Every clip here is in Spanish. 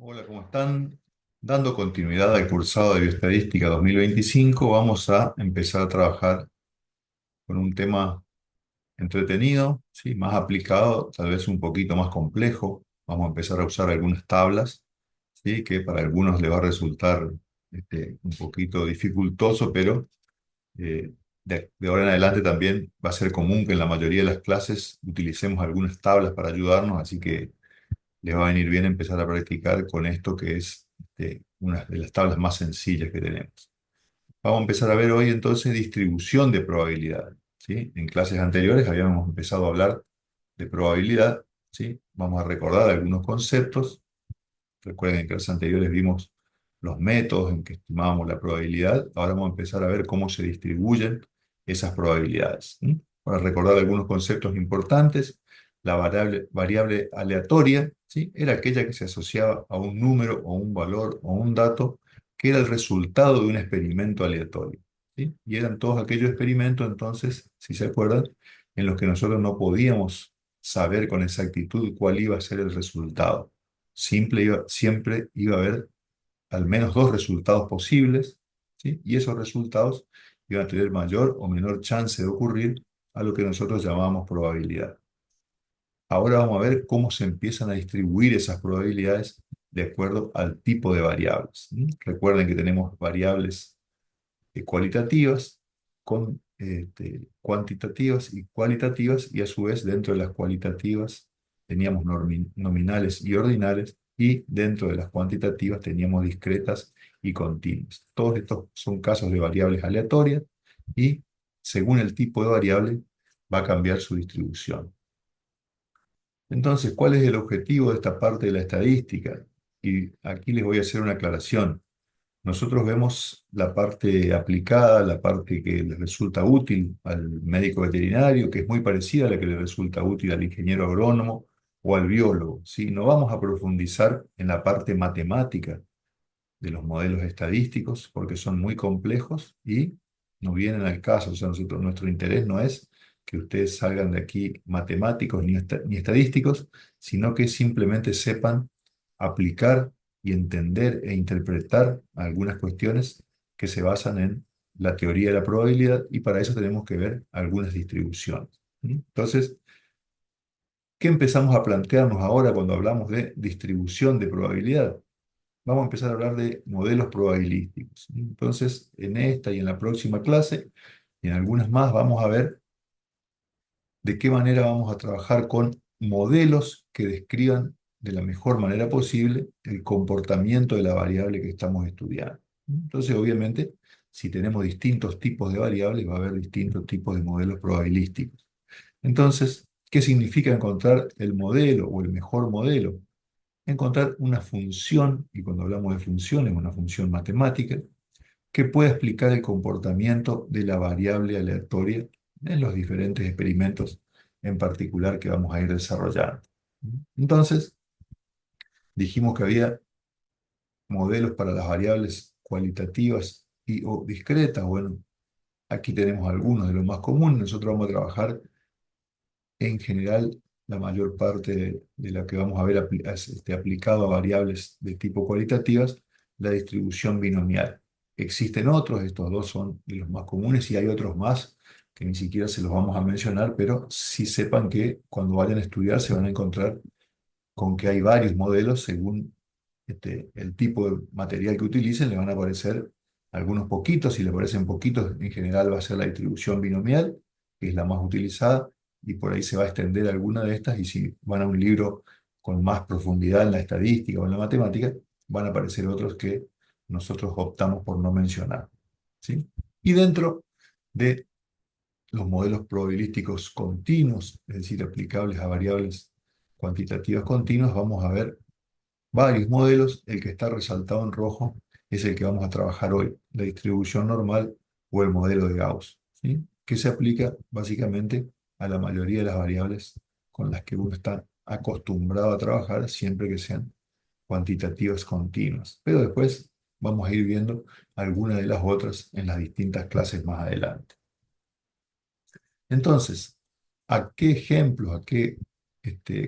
Hola, ¿cómo están? Dando continuidad al cursado de Bioestadística 2025, vamos a empezar a trabajar con un tema entretenido, ¿sí? Más aplicado, tal vez un poquito más complejo. Vamos a empezar a usar algunas tablas, ¿sí? Que para algunos le va a resultar un poquito dificultoso, pero eh, de ahora en adelante también va a ser común que en la mayoría de las clases utilicemos algunas tablas para ayudarnos, así que les va a venir bien empezar a practicar con esto que es una de las tablas más sencillas que tenemos. Vamos a empezar a ver hoy entonces distribución de probabilidad, ¿sí? En clases anteriores habíamos empezado a hablar de probabilidad, ¿sí? Vamos a recordar algunos conceptos. Recuerden que en clases anteriores vimos los métodos en que estimábamos la probabilidad. Ahora vamos a empezar a ver cómo se distribuyen esas probabilidades. Para recordar algunos conceptos importantes, la variable aleatoria, ¿sí? Era aquella que se asociaba a un número o un valor o un dato que era el resultado de un experimento aleatorio, ¿sí? Y eran todos aquellos experimentos, entonces, si se acuerdan, en los que nosotros no podíamos saber con exactitud cuál iba a ser el resultado. Siempre iba a haber al menos dos resultados posibles, ¿sí? Y esos resultados iban a tener mayor o menor chance de ocurrir a lo que nosotros llamamos probabilidad. Ahora vamos a ver cómo se empiezan a distribuir esas probabilidades de acuerdo al tipo de variables. Recuerden que tenemos variables cualitativas, cuantitativas y cualitativas, y a su vez dentro de las cualitativas teníamos nominales y ordinales, y dentro de las cuantitativas teníamos discretas y continuas. Todos estos son casos de variables aleatorias y según el tipo de variable va a cambiar su distribución. Entonces, ¿cuál es el objetivo de esta parte de la estadística? Y aquí les voy a hacer una aclaración. Nosotros vemos la parte aplicada, la parte que le resulta útil al médico veterinario, que es muy parecida a la que le resulta útil al ingeniero agrónomo o al biólogo, ¿sí? No vamos a profundizar en la parte matemática de los modelos estadísticos porque son muy complejos y no vienen al caso. O sea, nuestro interés no es que ustedes salgan de aquí matemáticos ni estadísticos, sino que simplemente sepan aplicar y entender e interpretar algunas cuestiones que se basan en la teoría de la probabilidad, y para eso tenemos que ver algunas distribuciones. Entonces, ¿qué empezamos a plantearnos ahora cuando hablamos de distribución de probabilidad? Vamos a empezar a hablar de modelos probabilísticos. Entonces, en esta y en la próxima clase, y en algunas más, vamos a ver de qué manera vamos a trabajar con modelos que describan de la mejor manera posible el comportamiento de la variable que estamos estudiando. Entonces, obviamente, si tenemos distintos tipos de variables, va a haber distintos tipos de modelos probabilísticos. Entonces, ¿qué significa encontrar el modelo o el mejor modelo? Encontrar una función, y cuando hablamos de funciones, una función matemática, que pueda explicar el comportamiento de la variable aleatoria en los diferentes experimentos en particular que vamos a ir desarrollando. Entonces, dijimos que había modelos para las variables cualitativas y o discretas. Bueno, aquí tenemos algunos de los más comunes. Nosotros vamos a trabajar en general, la mayor parte de la que vamos a ver aplicado a variables de tipo cualitativas, la distribución binomial. Existen otros, estos dos son de los más comunes, y hay otros más que ni siquiera se los vamos a mencionar, pero sí sepan que cuando vayan a estudiar se van a encontrar con que hay varios modelos según el tipo de material que utilicen. Le van a aparecer algunos poquitos. Si le aparecen poquitos, en general va a ser la distribución binomial, que es la más utilizada, y por ahí se va a extender alguna de estas, y si van a un libro con más profundidad en la estadística o en la matemática, van a aparecer otros que nosotros optamos por no mencionar, ¿sí? Y dentro de los modelos probabilísticos continuos, es decir, aplicables a variables cuantitativas continuas, vamos a ver varios modelos. El que está resaltado en rojo es el que vamos a trabajar hoy, la distribución normal o el modelo de Gauss, ¿sí? Que se aplica básicamente a la mayoría de las variables con las que uno está acostumbrado a trabajar, siempre que sean cuantitativas continuas. Pero después vamos a ir viendo algunas de las otras en las distintas clases más adelante. Entonces, ¿a qué ejemplos, a qué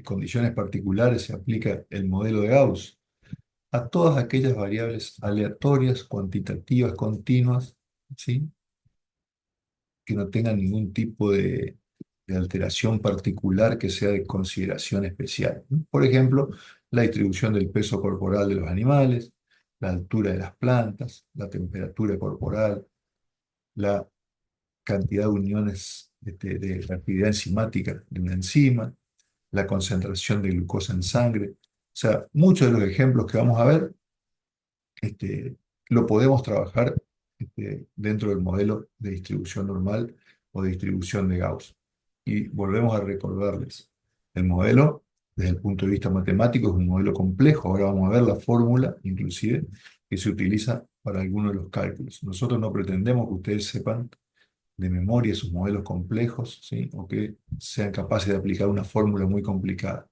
condiciones particulares se aplica el modelo de Gauss? a todas aquellas variables aleatorias, cuantitativas, continuas, ¿sí? Que no tengan ningún tipo de alteración particular que sea de consideración especial, ¿no? Por ejemplo, la distribución del peso corporal de los animales, la altura de las plantas, la temperatura corporal, la cantidad de uniones de la actividad enzimática de una enzima, la concentración de glucosa en sangre. O sea, muchos de los ejemplos que vamos a ver este, lo podemos trabajar dentro del modelo de distribución normal o de distribución de Gauss. Y volvemos a recordarles, el modelo, desde el punto de vista matemático, es un modelo complejo. Ahora vamos a ver la fórmula, inclusive, que se utiliza para algunos de los cálculos. Nosotros no pretendemos que ustedes sepan de memoria sus modelos complejos, ¿sí? O que sean capaces de aplicar una fórmula muy complicada.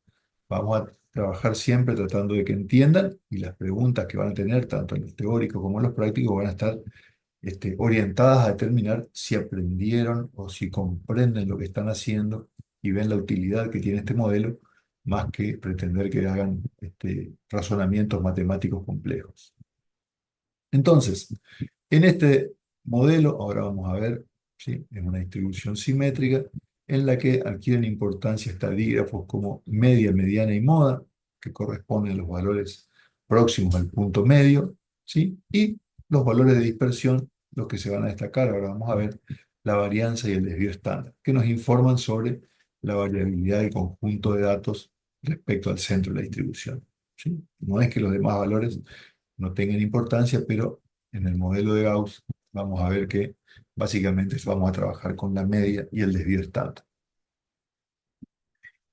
Vamos a trabajar siempre tratando de que entiendan y las preguntas que van a tener, tanto en los teóricos como en los prácticos, van a estar orientadas a determinar si aprendieron o si comprenden lo que están haciendo y ven la utilidad que tiene este modelo, más que pretender que hagan razonamientos matemáticos complejos. Entonces, en este modelo, ahora vamos a ver, ¿sí? Es una distribución simétrica en la que adquieren importancia estadígrafos como media, mediana y moda, que corresponden a los valores próximos al punto medio, ¿sí? Y los valores de dispersión, los que se van a destacar, ahora vamos a ver la varianza y el desvío estándar, que nos informan sobre la variabilidad del conjunto de datos respecto al centro de la distribución, ¿sí? No es que los demás valores no tengan importancia, pero en el modelo de Gauss vamos a ver que básicamente vamos a trabajar con la media y el desvío estándar.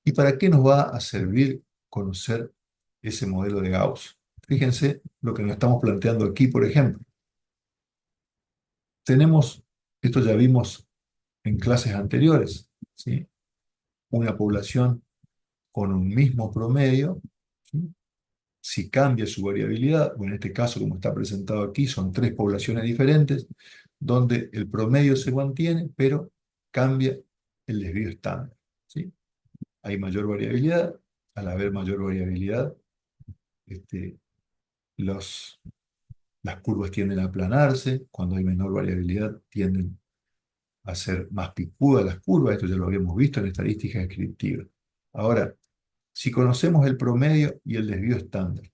¿Y para qué nos va a servir conocer ese modelo de Gauss? Fíjense lo que nos estamos planteando aquí, por ejemplo. Tenemos, esto ya vimos en clases anteriores, ¿sí? Una población con un mismo promedio, ¿sí? Si cambia su variabilidad, o en este caso, como está presentado aquí, son tres poblaciones diferentes, donde el promedio se mantiene, pero cambia el desvío estándar, ¿sí? Hay mayor variabilidad, al haber mayor variabilidad, este, los, las curvas tienden a aplanarse, cuando hay menor variabilidad tienden a ser más picudas las curvas, esto ya lo habíamos visto en estadística descriptiva. Ahora, si conocemos el promedio y el desvío estándar,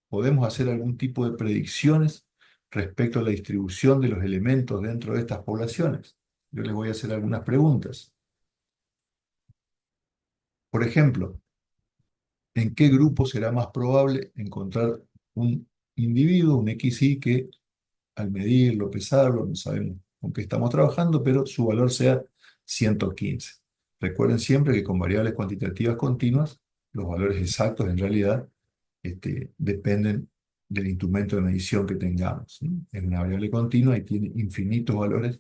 podemos hacer algún tipo de predicciones respecto a la distribución de los elementos dentro de estas poblaciones. Yo les voy a hacer algunas preguntas. Por ejemplo, ¿en qué grupo será más probable encontrar un individuo, un XY, que al medirlo, pesarlo, no sabemos con qué estamos trabajando, pero su valor sea 115? Recuerden siempre que con variables cuantitativas continuas, los valores exactos en realidad dependen del instrumento de medición que tengamos, ¿sí? Es una variable continua y tiene infinitos valores,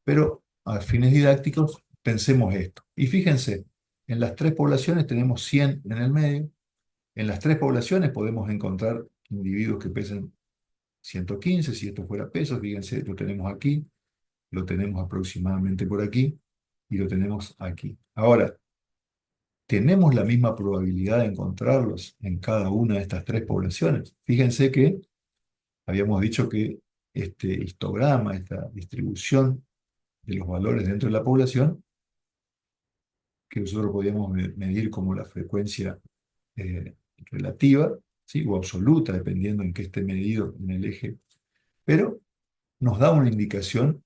pero a fines didácticos pensemos esto. Y fíjense, en las tres poblaciones tenemos 100 en el medio. En las tres poblaciones podemos encontrar individuos que pesen 115, si esto fuera peso, fíjense, lo tenemos aquí, lo tenemos aproximadamente por aquí y lo tenemos aquí. Ahora, ¿tenemos la misma probabilidad de encontrarlos en cada una de estas tres poblaciones? Fíjense que habíamos dicho que este histograma, esta distribución de los valores dentro de la población, que nosotros podíamos medir como la frecuencia relativa, ¿sí? O absoluta, dependiendo en qué esté medido en el eje, pero nos da una indicación,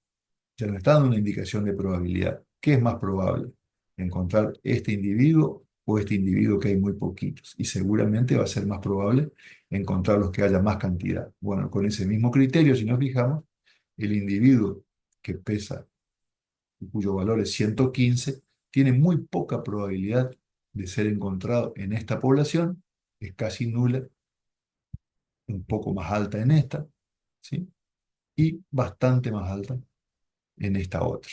ya nos está dando una indicación de probabilidad. ¿Qué es más probable? ¿Encontrar este individuo o este individuo que hay muy poquitos? Y seguramente va a ser más probable encontrar los que haya más cantidad. Bueno, con ese mismo criterio, si nos fijamos, el individuo que pesa y cuyo valor es 115 tiene muy poca probabilidad de ser encontrado en esta población, es casi nula, un poco más alta en esta, ¿sí? Y bastante más alta en esta otra,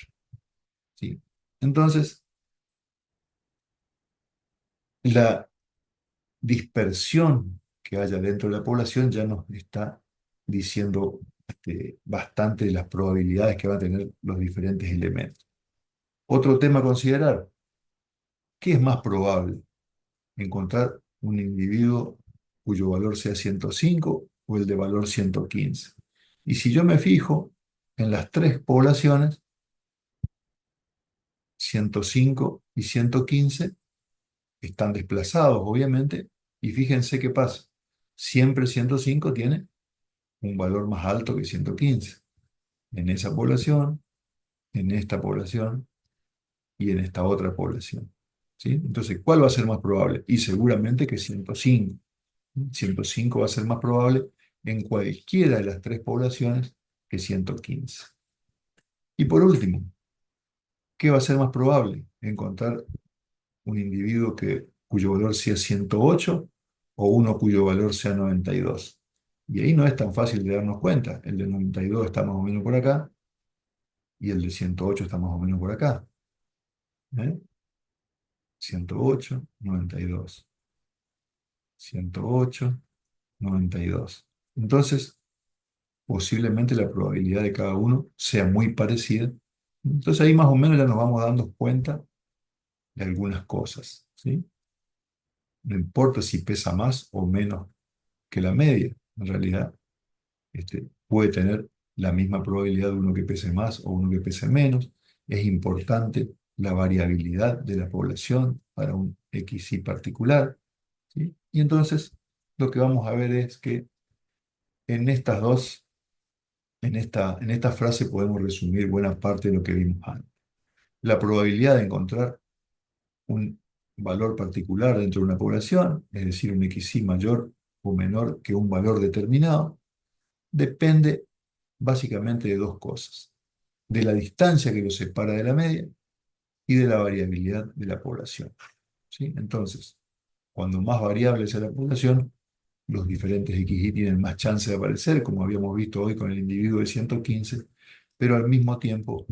¿sí? Entonces, la dispersión que haya dentro de la población ya nos está diciendo bastante de las probabilidades que van a tener los diferentes elementos. Otro tema a considerar: ¿qué es más probable? ¿Encontrar un individuo cuyo valor sea 105 o el de valor 115. Y si yo me fijo en las tres poblaciones, 105 y 115 están desplazados, obviamente, y fíjense qué pasa. Siempre 105 tiene un valor más alto que 115 en esa población, en esta población y en esta otra población. ¿Sí? Entonces, ¿cuál va a ser más probable? Y seguramente que 105. 105 va a ser más probable en cualquiera de las tres poblaciones que 115. Y por último, ¿qué va a ser más probable? Encontrar un individuo cuyo valor sea 108 o uno cuyo valor sea 92. Y ahí no es tan fácil de darnos cuenta. El de 92 está más o menos por acá y el de 108 está más o menos por acá. ¿Eh? 108, 92. 108, 92. Entonces, posiblemente la probabilidad de cada uno sea muy parecida. Entonces ahí más o menos ya nos vamos dando cuenta de algunas cosas, ¿sí? No importa si pesa más o menos que la media, en realidad puede tener la misma probabilidad de uno que pese más o uno que pese menos. Es importante la variabilidad de la población para un XY particular, ¿sí? Y entonces lo que vamos a ver es que en estas dos, en esta frase podemos resumir buena parte de lo que vimos antes. La probabilidad de encontrar un valor particular dentro de una población, es decir, un XY mayor o menor que un valor determinado, depende básicamente de dos cosas: de la distancia que lo separa de la media y de la variabilidad de la población. ¿Sí? Entonces, cuando más variable sea la población, los diferentes XY tienen más chance de aparecer, como habíamos visto hoy con el individuo de 115, pero al mismo tiempo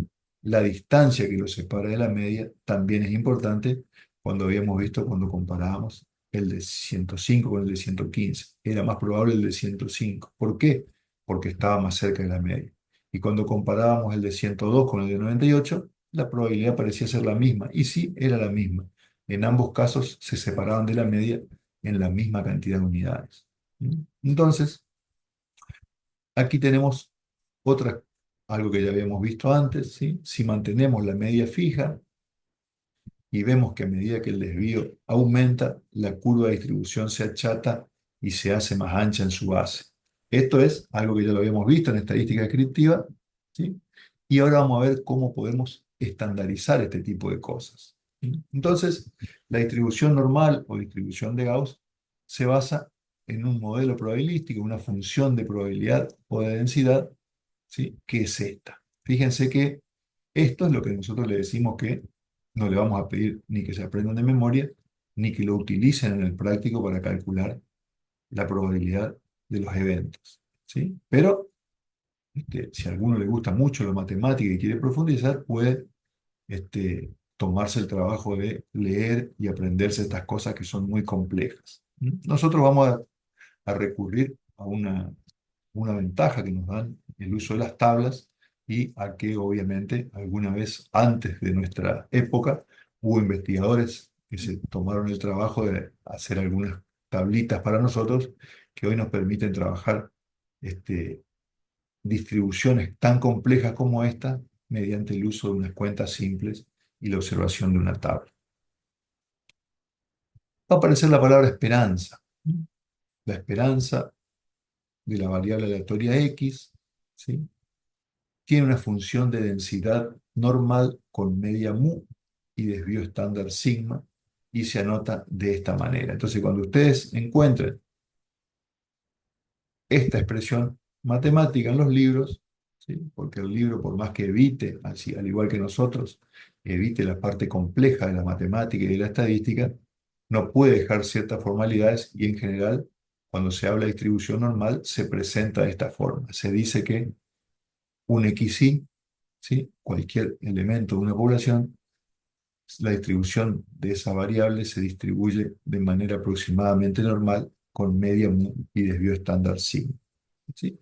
la distancia que los separa de la media también es importante, cuando habíamos visto cuando comparábamos el de 105 con el de 115. Era más probable el de 105. ¿Por qué? Porque estaba más cerca de la media. Y cuando comparábamos el de 102 con el de 98, la probabilidad parecía ser la misma. Y sí, era la misma. En ambos casos se separaban de la media en la misma cantidad de unidades. ¿Mm? Entonces, aquí tenemos otra, algo que ya habíamos visto antes, ¿sí? Si mantenemos la media fija y vemos que a medida que el desvío aumenta, la curva de distribución se achata y se hace más ancha en su base. Esto es algo que ya lo habíamos visto en estadística descriptiva, ¿sí? Y ahora vamos a ver cómo podemos estandarizar este tipo de cosas. ¿Sí? Entonces, la distribución normal o distribución de Gauss se basa en un modelo probabilístico, una función de probabilidad o de densidad, ¿sí? Que es esta. Fíjense que esto es lo que nosotros le decimos que no le vamos a pedir ni que se aprendan de memoria, ni que lo utilicen en el práctico para calcular la probabilidad de los eventos, ¿sí? Pero si a alguno le gusta mucho la matemática y quiere profundizar, puede tomarse el trabajo de leer y aprenderse estas cosas que son muy complejas. ¿Mm? Nosotros vamos a recurrir a una ventaja que nos dan el uso de las tablas, y a que obviamente alguna vez antes de nuestra época hubo investigadores que se tomaron el trabajo de hacer algunas tablitas para nosotros que hoy nos permiten trabajar distribuciones tan complejas como esta mediante el uso de unas cuentas simples y la observación de una tabla. Va a aparecer la palabra esperanza. La esperanza de la variable aleatoria X, ¿sí? Tiene una función de densidad normal con media mu y desvío estándar sigma, y se anota de esta manera. Entonces, cuando ustedes encuentren esta expresión matemática en los libros, ¿sí? Porque el libro, por más que evite, así, al igual que nosotros, evite la parte compleja de la matemática y de la estadística, no puede dejar ciertas formalidades, y en general, cuando se habla de distribución normal, se presenta de esta forma. Se dice que un XY, ¿sí? Cualquier elemento de una población, la distribución de esa variable se distribuye de manera aproximadamente normal con media mu y desvío estándar sigma, ¿sí?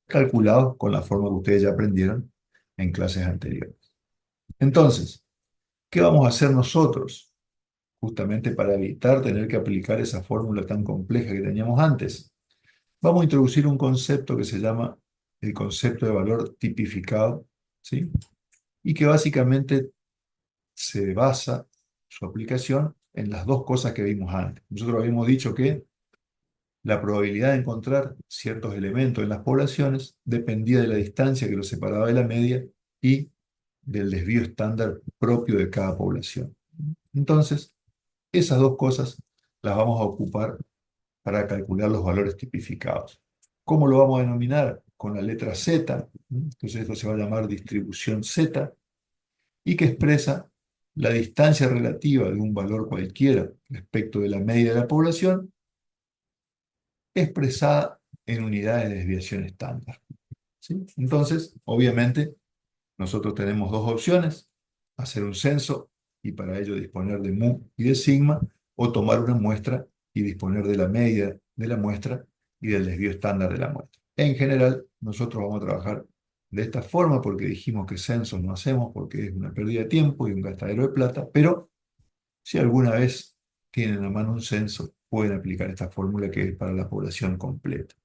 Calculados con la forma que ustedes ya aprendieron en clases anteriores. Entonces, ¿qué vamos a hacer nosotros justamente para evitar tener que aplicar esa fórmula tan compleja que teníamos antes. Vamos a introducir un concepto que se llama el concepto de valor tipificado, ¿sí? Y que básicamente se basa su aplicación en las dos cosas que vimos antes. Nosotros habíamos dicho que la probabilidad de encontrar ciertos elementos en las poblaciones dependía de la distancia que los separaba de la media y del desvío estándar propio de cada población. Entonces, esas dos cosas las vamos a ocupar para calcular los valores tipificados. ¿Cómo lo vamos a denominar? Con la letra Z. Entonces esto se va a llamar distribución Z y que expresa la distancia relativa de un valor cualquiera respecto de la media de la población expresada en unidades de desviación estándar. ¿Sí? Entonces, obviamente, nosotros tenemos dos opciones: hacer un censo y para ello disponer de mu y de sigma, o tomar una muestra y disponer de la media de la muestra y del desvío estándar de la muestra. En general, nosotros vamos a trabajar de esta forma porque dijimos que censos no hacemos porque es una pérdida de tiempo y un gastadero de plata, pero si alguna vez tienen a mano un censo, pueden aplicar esta fórmula que es para la población completa.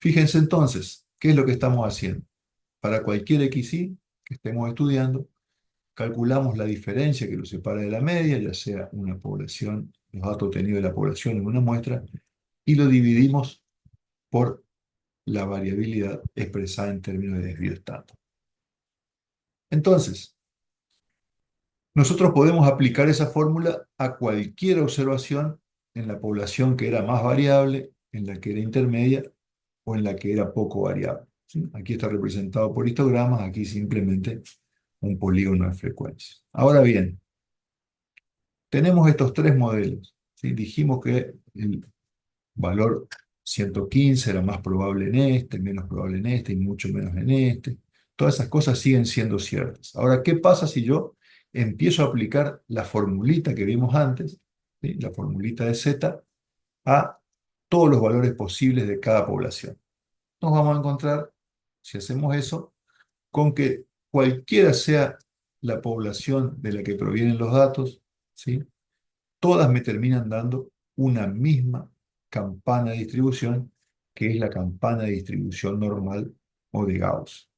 Fíjense entonces, ¿qué es lo que estamos haciendo? Para cualquier XY que estemos estudiando, calculamos la diferencia que lo separa de la media, ya sea una población, los datos obtenidos de la población en una muestra, y lo dividimos por la variabilidad expresada en términos de desvío estándar. Entonces, nosotros podemos aplicar esa fórmula a cualquier observación en la población que era más variable, en la que era intermedia o en la que era poco variable. ¿Sí? Aquí está representado por histogramas, aquí simplemente un polígono de frecuencias. Ahora bien, tenemos estos tres modelos. ¿Sí? Dijimos que el valor 115 era más probable en este, menos probable en este y mucho menos en este. Todas esas cosas siguen siendo ciertas. Ahora, ¿qué pasa si yo empiezo a aplicar la formulita que vimos antes, ¿sí? La formulita de Z, a todos los valores posibles de cada población? Nos vamos a encontrar, si hacemos eso, con que cualquiera sea la población de la que provienen los datos, ¿sí? Todas me terminan dando una misma campana de distribución, que es la campana de distribución normal o de Gauss,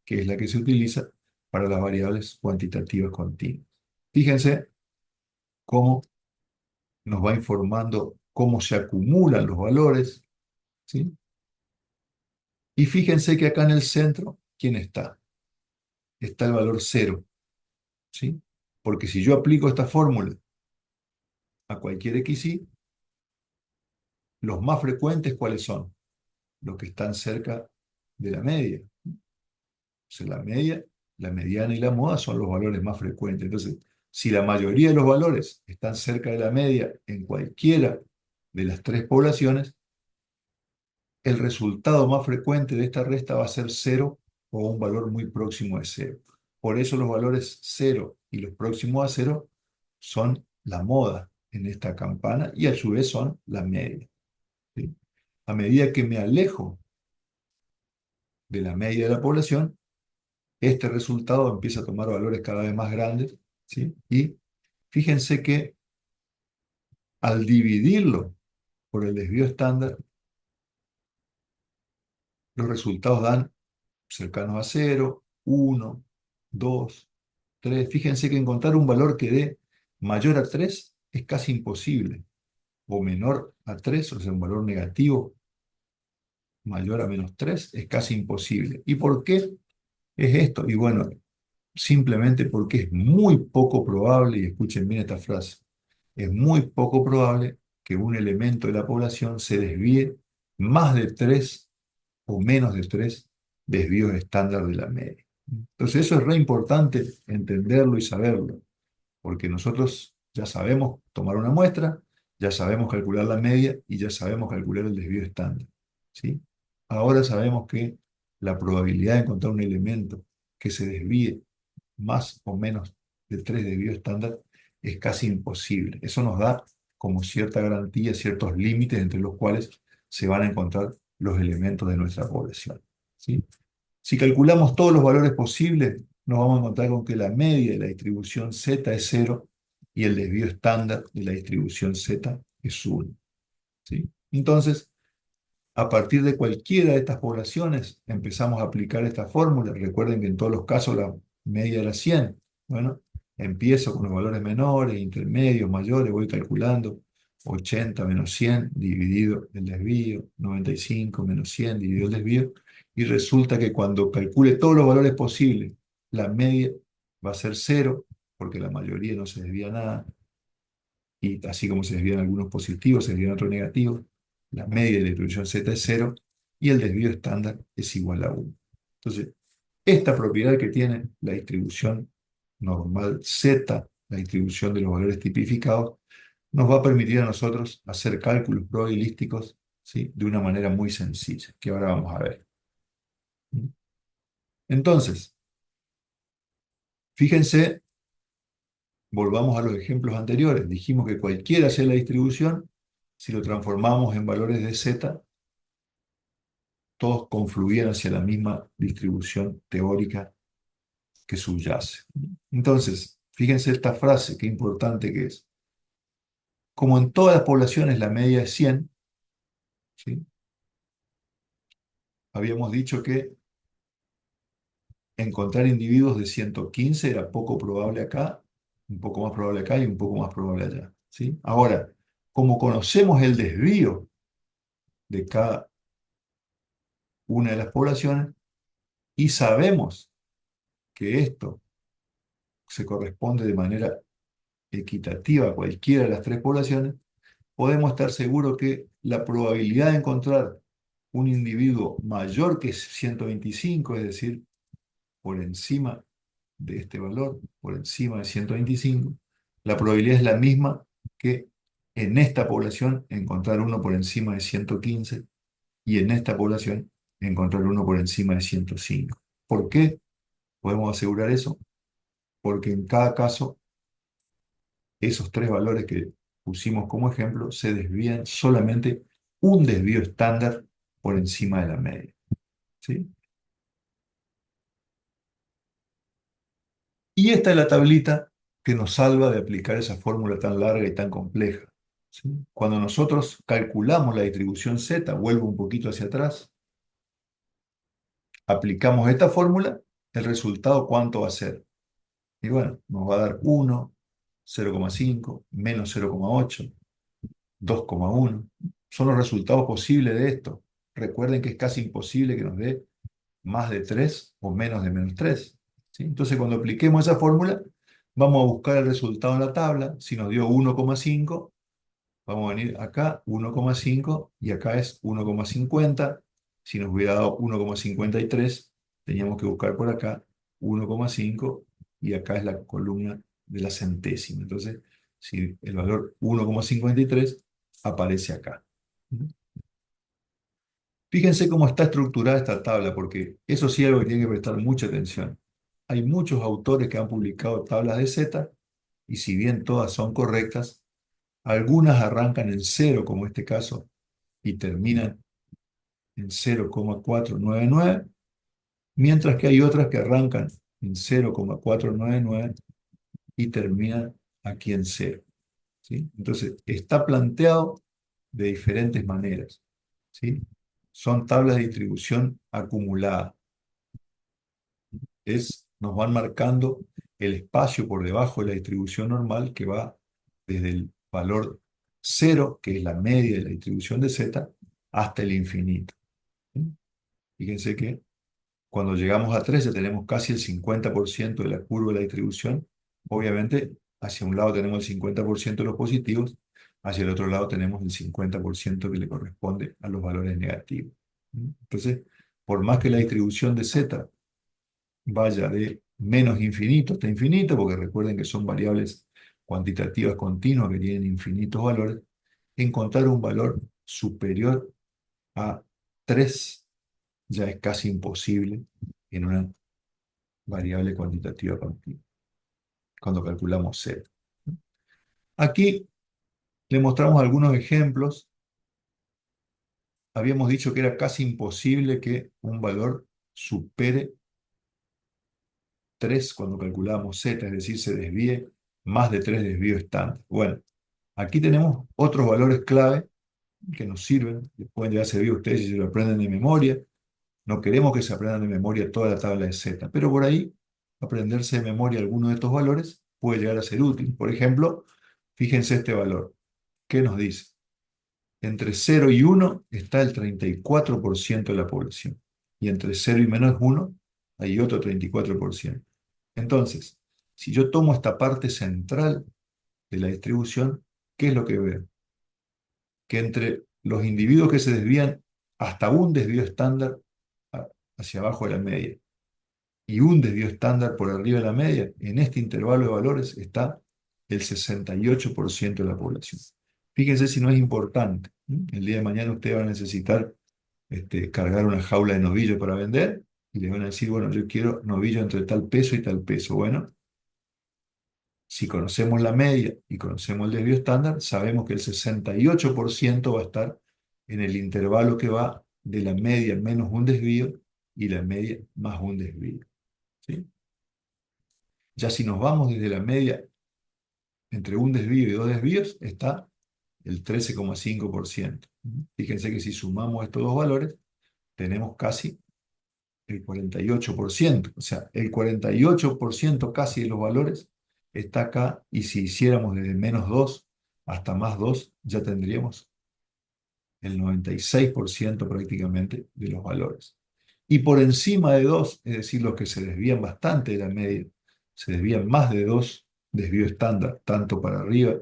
que es la que se utiliza para las variables cuantitativas continuas. Fíjense cómo nos va informando cómo se acumulan los valores, ¿sí? Y fíjense que acá en el centro, ¿quién está? Está el valor cero, ¿sí? Porque si yo aplico esta fórmula a cualquier XY, los más frecuentes, ¿cuáles son? Los que están cerca de la media. O sea, la media, la mediana y la moda son los valores más frecuentes. Entonces, si la mayoría de los valores están cerca de la media en cualquiera de las tres poblaciones, el resultado más frecuente de esta resta va a ser cero o un valor muy próximo de cero. Por eso los valores cero y los próximos a cero son la moda en esta campana y a su vez son la media. ¿Sí? A medida que me alejo de la media de la población, este resultado empieza a tomar valores cada vez más grandes, ¿sí? Y fíjense que al dividirlo por el desvío estándar, los resultados dan cercanos a cero, 1, 2, 3. Fíjense que encontrar un valor que dé mayor a 3 es casi imposible, o menor a 3, o sea, un valor negativo mayor a menos 3 es casi imposible. ¿Y por qué es esto? Y bueno, simplemente porque es muy poco probable, y escuchen bien esta frase, es muy poco probable que un elemento de la población se desvíe más de 3 o menos de 3 desvíos estándar de la media. Entonces eso es re importante entenderlo y saberlo, porque nosotros ya sabemos tomar una muestra, ya sabemos calcular la media y ya sabemos calcular el desvío estándar, ¿sí? Ahora sabemos que la probabilidad de encontrar un elemento que se desvíe más o menos de 3 desvíos estándar es casi imposible. Eso nos da como cierta garantía, ciertos límites entre los cuales se van a encontrar los elementos de nuestra población, ¿sí? Si calculamos todos los valores posibles, nos vamos a encontrar con que la media de la distribución Z es cero y el desvío estándar de la distribución Z es 1. ¿Sí? Entonces, a partir de cualquiera de estas poblaciones, empezamos a aplicar esta fórmula. Recuerden que en todos los casos la media era 100. Bueno, empiezo con los valores menores, intermedios, mayores, voy calculando 80 menos 100 dividido el desvío, 95 menos 100 dividido el desvío, y resulta que cuando calcule todos los valores posibles, la media va a ser 0, porque la mayoría no se desvía nada, y así como se desvían algunos positivos, se desvían otros negativos, la media de la distribución Z es 0 y el desvío estándar es igual a 1. Entonces, esta propiedad que tiene la distribución normal Z, la distribución de los valores tipificados, nos va a permitir a nosotros hacer cálculos probabilísticos, ¿sí?, de una manera muy sencilla, que ahora vamos a ver. Entonces, fíjense, volvamos a los ejemplos anteriores. Dijimos que cualquiera sea la distribución, si lo transformamos en valores de Z, todos confluían hacia la misma distribución teórica que subyace. Entonces, fíjense esta frase, qué importante que es. Como en todas las poblaciones la media es 100, ¿sí?, habíamos dicho que encontrar individuos de 115 era poco probable acá, un poco más probable acá y un poco más probable allá, ¿sí? Ahora, como conocemos el desvío de cada una de las poblaciones y sabemos que esto se corresponde de manera equitativa a cualquiera de las tres poblaciones, podemos estar seguros que la probabilidad de encontrar un individuo mayor que 125, es decir, por encima de este valor, por encima de 125, la probabilidad es la misma que en esta población encontrar uno por encima de 115 y en esta población encontrar uno por encima de 105. ¿Por qué podemos asegurar eso? Porque en cada caso esos tres valores que pusimos como ejemplo se desvían solamente un desvío estándar por encima de la media, ¿sí? Y esta es la tablita que nos salva de aplicar esa fórmula tan larga y tan compleja, ¿sí? Cuando nosotros calculamos la distribución Z, vuelvo un poquito hacia atrás, aplicamos esta fórmula, el resultado, ¿cuánto va a ser? Y bueno, nos va a dar 1, 0,5, menos 0,8, 2,1. Son los resultados posibles de esto. Recuerden que es casi imposible que nos dé más de 3 o menos de menos 3, ¿sí? Entonces, cuando apliquemos esa fórmula, vamos a buscar el resultado en la tabla. Si nos dio 1,5, vamos a venir acá, 1,5, y acá es 1,50. Si nos hubiera dado 1,53, teníamos que buscar por acá 1,5, y acá es la columna de la centésima. Entonces, si el valor 1,53 aparece acá. Fíjense cómo está estructurada esta tabla, porque eso sí es algo que tiene que prestar mucha atención. Hay muchos autores que han publicado tablas de Z, y si bien todas son correctas, algunas arrancan en cero, como este caso, y terminan en 0,499, mientras que hay otras que arrancan en 0,499 y terminan aquí en cero, ¿sí? Entonces, está planteado de diferentes maneras, ¿sí? Son tablas de distribución acumulada. Nos van marcando el espacio por debajo de la distribución normal que va desde el valor 0, que es la media de la distribución de Z, hasta el infinito, ¿sí? Fíjense que cuando llegamos a 3 ya tenemos casi el 50% de la curva de la distribución. Obviamente, hacia un lado tenemos el 50% de los positivos, hacia el otro lado tenemos el 50% que le corresponde a los valores negativos. Entonces, por más que la distribución de Z vaya de menos infinito hasta infinito, porque recuerden que son variables cuantitativas continuas que tienen infinitos valores, encontrar un valor superior a 3 ya es casi imposible en una variable cuantitativa continua, cuando calculamos Z. Aquí le mostramos algunos ejemplos. Habíamos dicho que era casi imposible que un valor supere 3 cuando calculamos Z, es decir, se desvíe más de 3 desvíos estándar. Bueno, aquí tenemos otros valores clave que nos sirven, que pueden llegar a servir a ustedes si se lo aprenden de memoria. No queremos que se aprendan de memoria toda la tabla de Z, pero por ahí aprenderse de memoria alguno de estos valores puede llegar a ser útil. Por ejemplo, fíjense este valor. ¿Qué nos dice? Entre 0 y 1 está el 34% de la población. Y entre 0 y -1 hay otro 34%. Entonces, si yo tomo esta parte central de la distribución, ¿qué es lo que veo? Que entre los individuos que se desvían hasta un desvío estándar hacia abajo de la media y un desvío estándar por arriba de la media, en este intervalo de valores está el 68% de la población. Fíjense si no es importante. El día de mañana ustedes van a necesitar cargar una jaula de novillos para vender y les van a decir, bueno, yo quiero novillo entre tal peso y tal peso. Bueno, si conocemos la media y conocemos el desvío estándar, sabemos que el 68% va a estar en el intervalo que va de la media menos un desvío y la media más un desvío. ¿Sí? Ya si nos vamos desde la media entre un desvío y dos desvíos, está el 13,5%. Fíjense que si sumamos estos dos valores, tenemos casi el 48%. O sea, el 48% casi de los valores está acá, y si hiciéramos desde -2 hasta +2, ya tendríamos el 96% prácticamente de los valores. Y por encima de 2, es decir, los que se desvían bastante de la media, se desvían más de 2 desvío estándar, tanto para arriba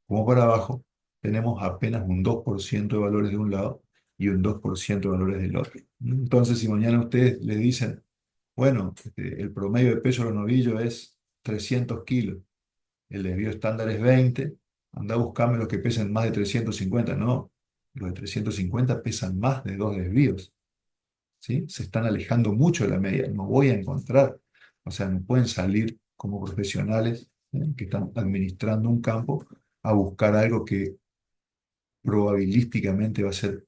como para abajo, tenemos apenas un 2% de valores de un lado y un 2% de valores del otro. Entonces, si mañana ustedes le dicen, bueno, el promedio de peso de los novillos es 300 kilos, el desvío estándar es 20, anda a buscarme los que pesen más de 350. No, los de 350 pesan más de dos desvíos, ¿sí? Se están alejando mucho de la media, no voy a encontrar, o sea, no pueden salir como profesionales, que están administrando un campo a buscar algo que probabilísticamente va a ser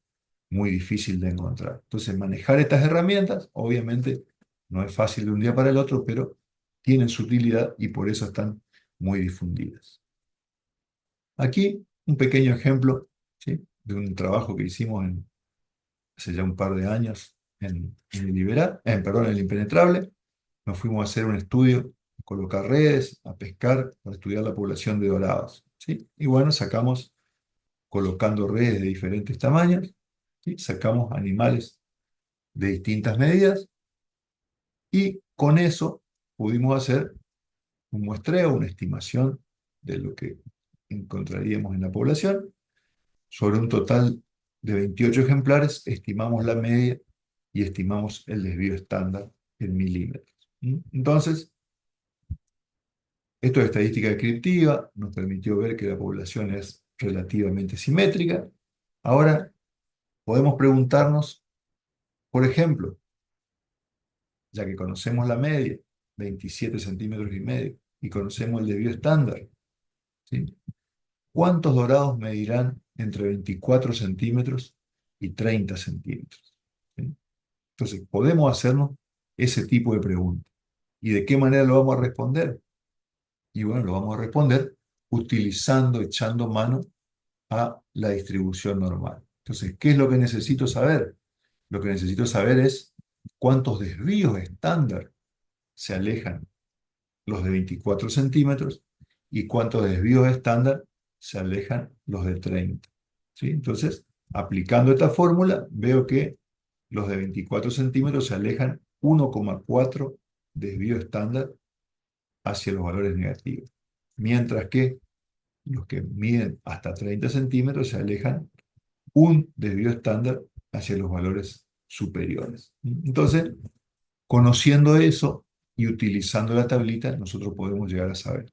muy difícil de encontrar. Entonces, manejar estas herramientas, obviamente, no es fácil de un día para el otro, pero tienen su utilidad y por eso están muy difundidas. Aquí un pequeño ejemplo, ¿sí?, de un trabajo que hicimos hace ya un par de años en el perdón, en el Impenetrable. Nos fuimos a hacer un estudio, a colocar redes, a pescar, para estudiar la población de dorados, ¿sí? Y bueno, sacamos, colocando redes de diferentes tamaños, ¿sí?, sacamos animales de distintas medidas y con eso pudimos hacer un muestreo, una estimación de lo que encontraríamos en la población. Sobre un total de 28 ejemplares, estimamos la media y estimamos el desvío estándar en milímetros. Entonces, esto es estadística descriptiva, nos permitió ver que la población es relativamente simétrica. Ahora, podemos preguntarnos, por ejemplo, ya que conocemos la media, 27 centímetros y medio, y conocemos el desvío estándar, ¿sí?, ¿cuántos dorados medirán entre 24 centímetros y 30 centímetros? ¿Sí? Entonces, podemos hacernos ese tipo de preguntas. ¿Y de qué manera lo vamos a responder? Y bueno, lo vamos a responder utilizando, echando mano a la distribución normal. Entonces, ¿qué es lo que necesito saber? Lo que necesito saber es cuántos desvíos estándar se alejan los de 24 centímetros y cuántos desvíos estándar se alejan los de 30. ¿Sí? Entonces, aplicando esta fórmula, veo que los de 24 centímetros se alejan 1,4 desvío estándar hacia los valores negativos, mientras que los que miden hasta 30 centímetros se alejan un desvío estándar hacia los valores superiores. Entonces, conociendo eso y utilizando la tablita, nosotros podemos llegar a saber.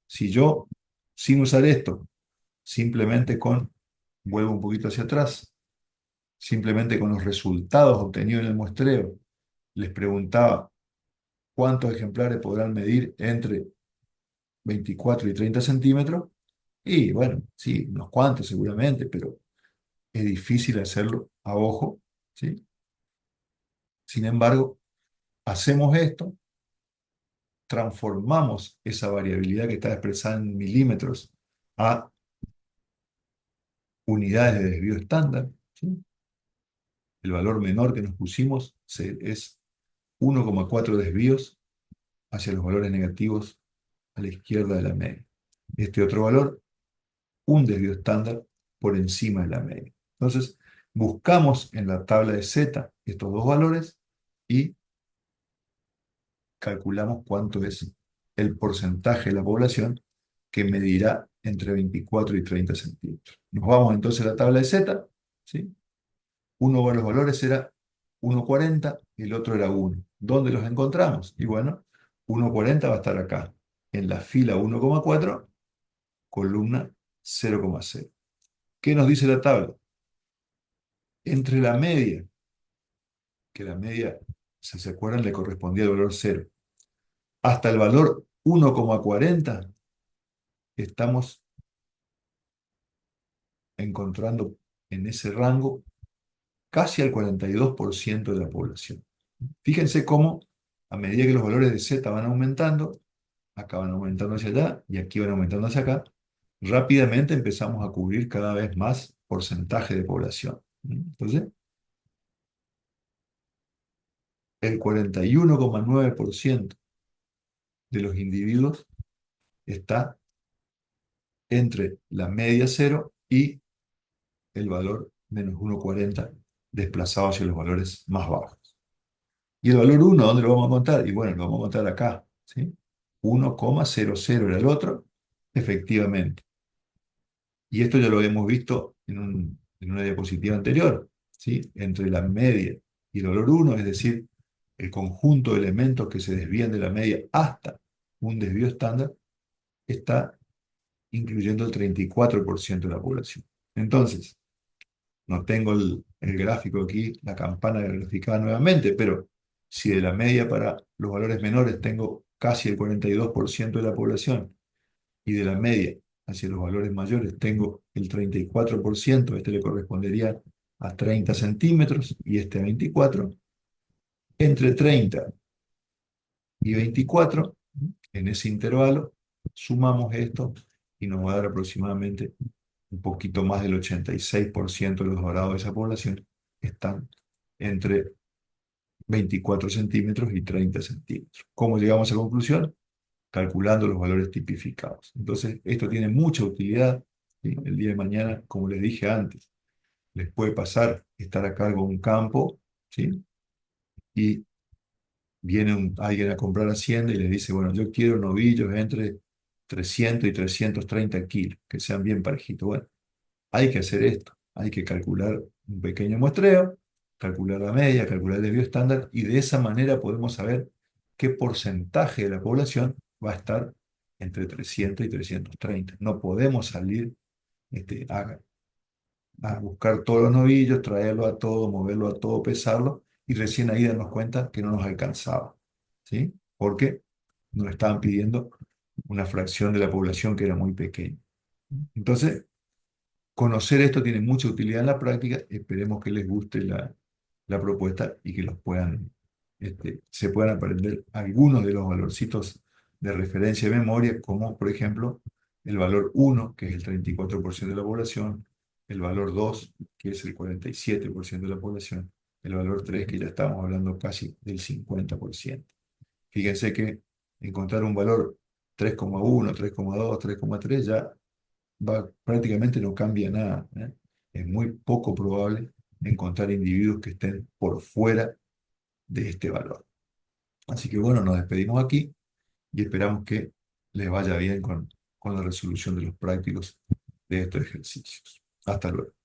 Si yo, sin usar esto, simplemente vuelvo un poquito hacia atrás, simplemente con los resultados obtenidos en el muestreo, les preguntaba cuántos ejemplares podrán medir entre 24 y 30 centímetros, y bueno, sí, unos cuantos seguramente, pero es difícil hacerlo a ojo, ¿sí? Sin embargo, hacemos esto transformamos esa variabilidad que está expresada en milímetros a unidades de desvío estándar, ¿sí? El valor menor que nos pusimos es 1,4 desvíos hacia los valores negativos a la izquierda de la media. Este otro valor, un desvío estándar por encima de la media. Entonces, buscamos en la tabla de Z estos dos valores y calculamos cuánto es el porcentaje de la población que medirá entre 24 y 30 centímetros. Nos vamos entonces a la tabla de Z, ¿sí? Uno de los valores era 1,40 y el otro era 1. ¿Dónde los encontramos? Y bueno, 1,40 va a estar acá, en la fila 1,4, columna 0,0. ¿Qué nos dice la tabla? Entre la media, que la media, si se acuerdan, le correspondía al valor 0, hasta el valor 1,40, estamos encontrando en ese rango casi al 42% de la población. Fíjense cómo a medida que los valores de Z van aumentando, acá van aumentando hacia allá y aquí van aumentando hacia acá, rápidamente empezamos a cubrir cada vez más porcentaje de población. Entonces, el 41,9% de los individuos está entre la media cero y el valor menos 1,40 desplazado hacia los valores más bajos. ¿Y el valor 1 dónde lo vamos a contar? Y bueno, lo vamos a contar acá, ¿sí? 1,00 era el otro, efectivamente. Y esto ya lo hemos visto en una diapositiva anterior, ¿sí? Entre la media y el valor 1, es decir, el conjunto de elementos que se desvían de la media hasta un desvío estándar, está incluyendo el 34% de la población. Entonces, no tengo el gráfico aquí, la campana graficada nuevamente, pero si de la media para los valores menores tengo casi el 42% de la población y de la media hacia los valores mayores tengo el 34%, este le correspondería a 30 centímetros y este a 24, entre 30 y 24, en ese intervalo, sumamos esto y nos va a dar aproximadamente un poquito más del 86% de los dorados de esa población están entre 24 centímetros y 30 centímetros. ¿Cómo llegamos a esa conclusión? Calculando los valores tipificados. Entonces, esto tiene mucha utilidad, ¿sí? El día de mañana, como les dije antes, les puede pasar estar a cargo de un campo, ¿sí? Y viene alguien a comprar hacienda y le dice, bueno, yo quiero novillos entre 300 y 330 kilos, que sean bien parejitos. Bueno, hay que hacer esto, hay que calcular un pequeño muestreo, calcular la media, calcular el desvío estándar, y de esa manera podemos saber qué porcentaje de la población va a estar entre 300 y 330. No podemos salir a buscar todos los novillos, traerlo a todo, moverlo a todo, pesarlo, y recién ahí darnos cuenta que no nos alcanzaba, ¿sí? Porque nos estaban pidiendo una fracción de la población que era muy pequeña. Entonces, conocer esto tiene mucha utilidad en la práctica. Esperemos que les guste la propuesta y que se puedan aprender algunos de los valorcitos de referencia de memoria, como por ejemplo el valor 1, que es el 34% de la población, el valor 2, que es el 47% de la población, el valor 3, que ya estamos hablando casi del 50%. Fíjense que encontrar un valor 3,1, 3,2, 3,3 ya prácticamente no cambia nada, ¿eh? Es muy poco probable encontrar individuos que estén por fuera de este valor. Así que bueno, nos despedimos aquí y esperamos que les vaya bien con la resolución de los prácticos de estos ejercicios. Hasta luego.